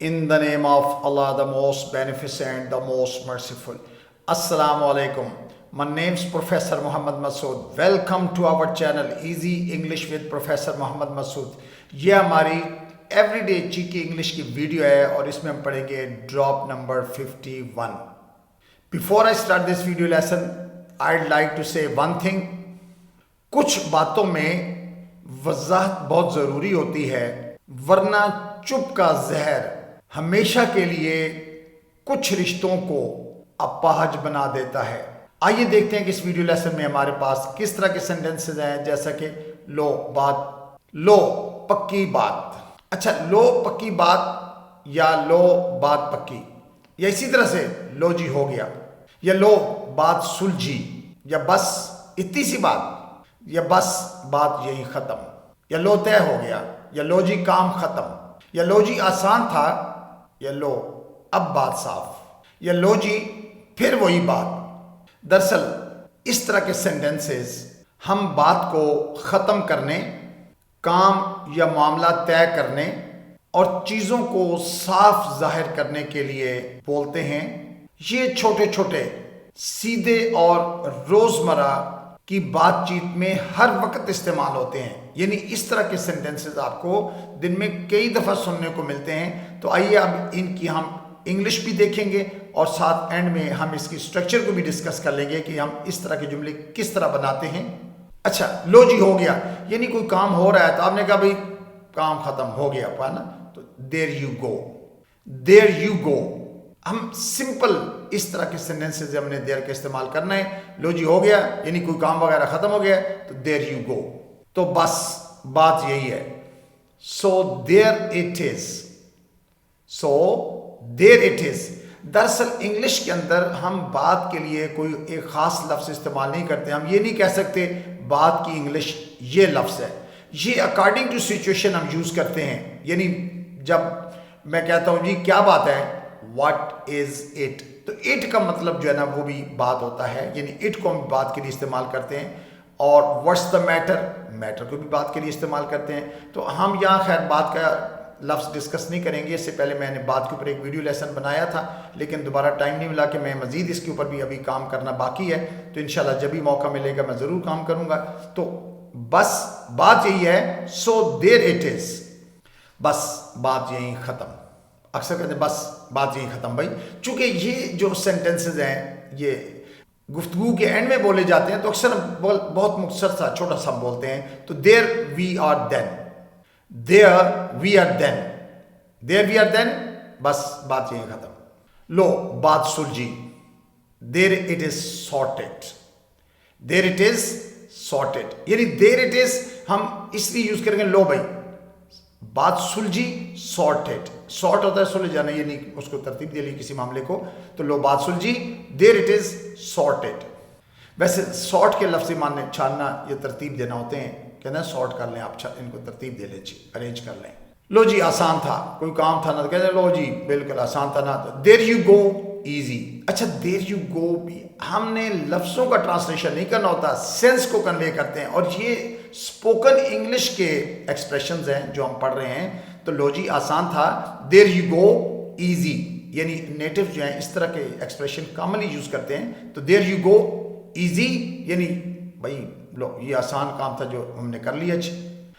In the name of Allah, the most beneficent, the most merciful. Assalamu alaikum. My name is Professor Muhammad Masood. Welcome to our channel Easy English with Professor Muhammad Masood. ये हमारी everyday cheeky English की video है और इसमें हम पढ़ेंगे drop number 51. Before I start this video lesson, I'd like to say one thing. कुछ बातों में वजाहत बहुत ज़रूरी होती है, वरना चुप का जहर हमेशा के लिए कुछ रिश्तों को अपाहज बना देता है. आइए देखते हैं कि इस वीडियो लेसन में हमारे पास किस तरह के सेंटेंसेस हैं, जैसा कि लो पक्की बात. अच्छा, लो पक्की बात या लो बात पक्की, या इसी तरह से लो जी हो गया, या लो बात सुलझी, या बस इतनी सी बात, या बस बात यही खत्म, या लो तय हो गया, या लो जी काम खत्म, या लो जी आसान था, या लो अब बात साफ, या लो जी फिर वही बात. दरअसल इस तरह के सेंटेंसेस हम बात को ख़त्म करने, काम या मामला तय करने और चीज़ों को साफ जाहिर करने के लिए बोलते हैं. ये छोटे छोटे सीधे और रोज़मर्रा की बातचीत में हर वक्त इस्तेमाल होते हैं. यानी इस तरह के सेंटेंसेस आपको दिन में कई दफ़ा सुनने को मिलते हैं. तो आइए अब इनकी हम इंग्लिश भी देखेंगे और साथ एंड में हम इसकी स्ट्रक्चर को भी डिस्कस कर लेंगे कि हम इस तरह के जुमले किस तरह बनाते हैं. अच्छा, लो जी हो गया, यानी कोई काम हो रहा है तो आपने कहा भाई काम खत्म हो गया पा ना, तो देयर यू गो. हम सिंपल इस तरह के सेंटेंसेस हमने देयर का इस्तेमाल करना है. लो जी हो गया यानी कोई काम वगैरह खत्म हो गया तो देयर यू गो. तो बस बात यही है. So there it is. दरअसल इंग्लिश के अंदर हम बात के लिए कोई एक खास लफ्ज़ इस्तेमाल नहीं करते. हम ये नहीं कह सकते बात की इंग्लिश ये लफ्ज़ है. ये अकॉर्डिंग टू सिचुएशन हम यूज़ करते हैं. यानी जब मैं कहता हूँ जी क्या बात है, व्हाट इज़ इट, तो इट का मतलब जो है ना वो भी बात होता है. यानी इट को हम बात के लिए इस्तेमाल करते हैं. और व्हाट्स द मैटर को भी बात के लिए इस्तेमाल करते हैं. तो हम यहाँ खैर बात का लफ्ज़ डिस्कस नहीं करेंगे. इससे पहले मैंने बात के ऊपर एक वीडियो लेसन बनाया था, लेकिन दोबारा टाइम नहीं मिला कि मैं मज़ीद इसके ऊपर भी अभी काम करना बाकी है. तो इंशाल्लाह जब भी मौका मिलेगा मैं ज़रूर काम करूँगा. तो बस बात यही है. सो देयर इट इज़, बस बात यही ख़त्म. अक्सर कहते हैं बस बात यही ख़त्म भाई. चूँकि ये जो सेंटेंसेस हैं ये गुफ्तगू के एंड में बोले जाते हैं तो अक्सर बहुत मुख्तसर सा छोटा सा बोलते हैं. तो देयर वी आर देन, बस बात यही खत्म. लो बात सुलझी, देयर इट इज सॉर्टेड. यानी देयर इट इज हम इसलिए यूज करेंगे लो भाई बात सुलझी, सॉर्ट होता है सुलझ जाना, यानी उसको तरतीब दे ली किसी मामले को. तो लो बात सुलझी, देयर इट इज सॉर्टेड. वैसे सॉर्ट के लफ्ज़ मानने छानना या तरतीब देना होते हैं. कहते हैं सॉर्ट कर लें आप, इनको तरतीब दे लें, अरेंज कर लें. लो जी आसान था, कोई काम था ना, तो कहते हैं लो जी बिल्कुल आसान था ना, तो देयर यू गो ईजी. अच्छा, देयर यू गो भी हमने लफ्ज़ों का ट्रांसलेशन नहीं करना होता, सेंस को कन्वे करते हैं. और ये स्पोकन इंग्लिश के एक्सप्रेशंस हैं जो हम पढ़ रहे हैं. तो लो जी आसान था, देयर यू गो ईजी, यानी नेटिव जो हैं इस तरह के एक्सप्रेशन कॉमनली यूज़ करते हैं. तो देयर यू गो ईजी यानी भाई लो ये आसान काम था जो हमने कर लिया.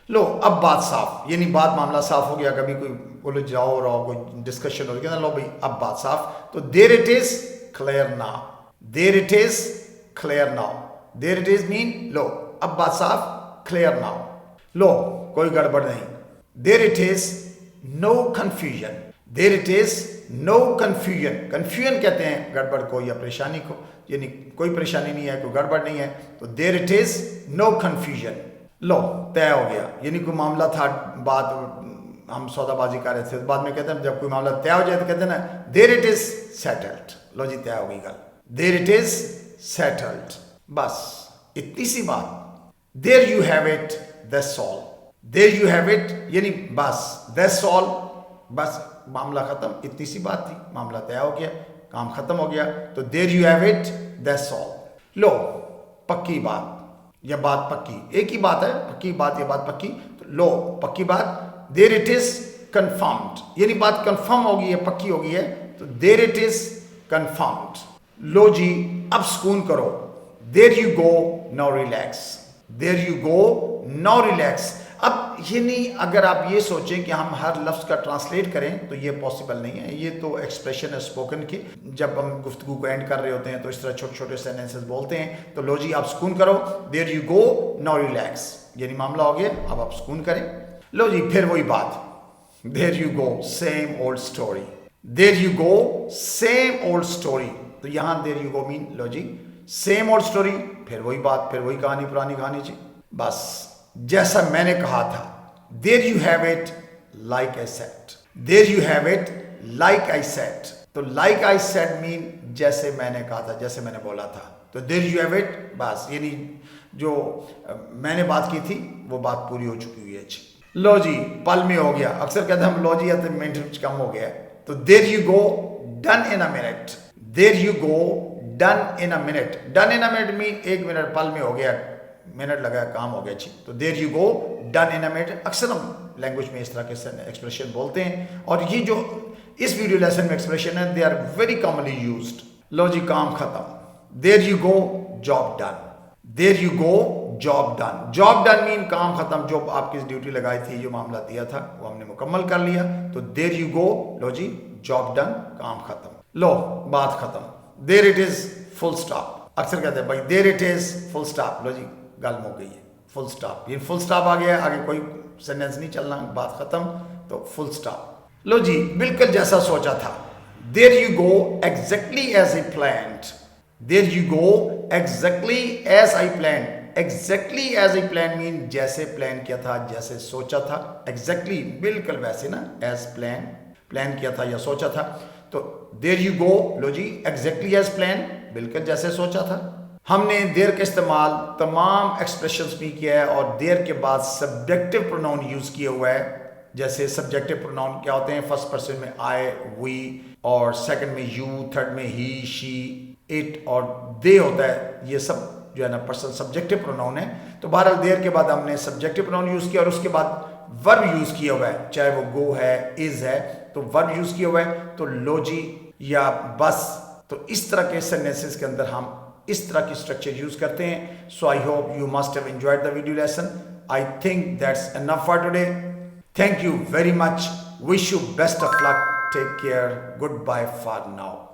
लो अब बात साफ, यानी बात मामला साफ हो गया. कभी कोई बोलो जाओ रहो, कोई डिस्कशन हो गया, लो भाई अब बात साफ. तो there it is clear now. There it is mean लो अब बात साफ, क्लियर नाउ. लो कोई गड़बड़ नहीं. There it is no confusion. Confusion कहते हैं गड़बड़ को या परेशानी को, यानी कोई परेशानी नहीं है, कोई गड़बड़ नहीं है. तो there it is no confusion. लो तय हो गया, यानी कोई मामला था, बात हम सौदाबाजी कर रहे थे, बाद में कहते हैं जब कोई मामला तय हो जाए तो कहते हैं ना देयर इट इज सेटल्ड. लो जी तय हो गई गल, देयर इट इज सेटल्ड, बस इतनी सी बात. There you have it, that's all. There you have it यानी बस, दैट्स ऑल, बस मामला खत्म, इतनी सी बात थी, मामला तय हो गया, काम खत्म हो गया. तो there you have it, that's all. लो पक्की बात या बात पक्की, एक ही बात है, पक्की बात या बात पक्की. तो लो पक्की बात, देयर इट इज कंफर्म्ड, यानी बात कंफर्म हो गई है, पक्की हो गई है, तो देयर इट इज कंफर्म्ड। लो जी अब सुकून करो, there you go now relax, there you go now relax. अब ये नहीं, अगर आप ये सोचें कि हम हर लफ्ज़ का ट्रांसलेट करें तो ये पॉसिबल नहीं है। ये तो एक्सप्रेशन है स्पोकन की, जब हम गुफ्तगू को एंड कर रहे होते हैं तो इस तरह छोटे छोटे सेंटेंसेस बोलते हैं। तो लो जी आप सुकून करो, there you go now relax, यानी मामला हो गया, अब आप सुकून करें। लो जी फिर वही बात, there you go same old story, there you go same old story. तो यहाँ देयर यू गो मीन लो जी सेम ओल्ड स्टोरी, फिर वही बात, फिर वही कहानी, पुरानी कहानी जी, बस जैसा मैंने कहा था। There you have it like I said, there you have it like I said. तो लाइक आई सेड मीन जैसे मैंने कहा था, जैसे मैंने बोला था। तो देयर यू हैव इट, बस यानी जो मैंने बात की थी वो बात पूरी हो चुकी हुई है जी। लो जी पल में हो गया, अक्सर कहते हैं हम लो जी या तो मिनट कम हो गया। तो there you go done in a minute, there you go done in a minute, done in a minute mean 1 minute, पल में हो गया, मिनट लगा, काम हो गया जी। तो there you go done in a minute, अक्सर हम लैंग्वेज में इस तरह के एक्सप्रेशन बोलते हैं, और ये जो इस वीडियो लेसन में एक्सप्रेशन है they are very commonly used. लो जी काम खत्म, there you go job done, there you go job done, job done mean काम खत्म, जो आपकी ड्यूटी लगाई थी, जो मामला दिया था वो हमने मुकम्मल कर लिया। तो देयर यू गो, लो जी जॉब डन, काम खत्म, लो बात खत्म। There it is full stop, अक्सर कहते हैं भाई there it is full stop, लो जी गल हो गई है, फुल स्टॉप, ये फुल स्टॉप आ गया, आगे कोई सेंटेंस नहीं चलना, बात खत्म, तो फुल स्टॉप। लो जी बिल्कुल जैसा सोचा था, there you go exactly as I planned, there you go exactly as I planned, exactly as I plan mean जैसे प्लान किया था, जैसे सोचा था, एग्जैक्टली बिल्कुल वैसे ना, एज प्लान, प्लान किया था या सोचा था। तो देयर यू गो, लो जी एग्जैक्टली एज प्लान, बिल्कुल जैसे सोचा था। हमने देयर का इस्तेमाल तमाम एक्सप्रेशंस में किया है, और देयर के बाद सब्जेक्टिव प्रोनाउन यूज किया हुआ है। जैसे सब्जेक्टिव प्रोनाउन क्या होते हैं, फर्स्ट पर्सन में आई, वी, और सेकंड में यू, थर्ड में ही, शी, इट और दे होता है। ये सब जो है ना पर्सन सब्जेक्टिव प्रोनाउन है। तो बहरहाल देयर के बाद हमने सब्जेक्टिव प्रोनाउन यूज किया, और उसके बाद वर्ब यूज किया हुआ है, चाहे वो गो है, इज है, तो वर्ब यूज किया हुआ है। तो लो जी या बस, तो इस तरह के सेंटेंसेस के अंदर हम इस तरह की स्ट्रक्चर यूज करते हैं। So I hope you must have enjoyed the video lesson. I think that's enough for today. Thank you very much, wish you best of luck, take care, goodbye for now.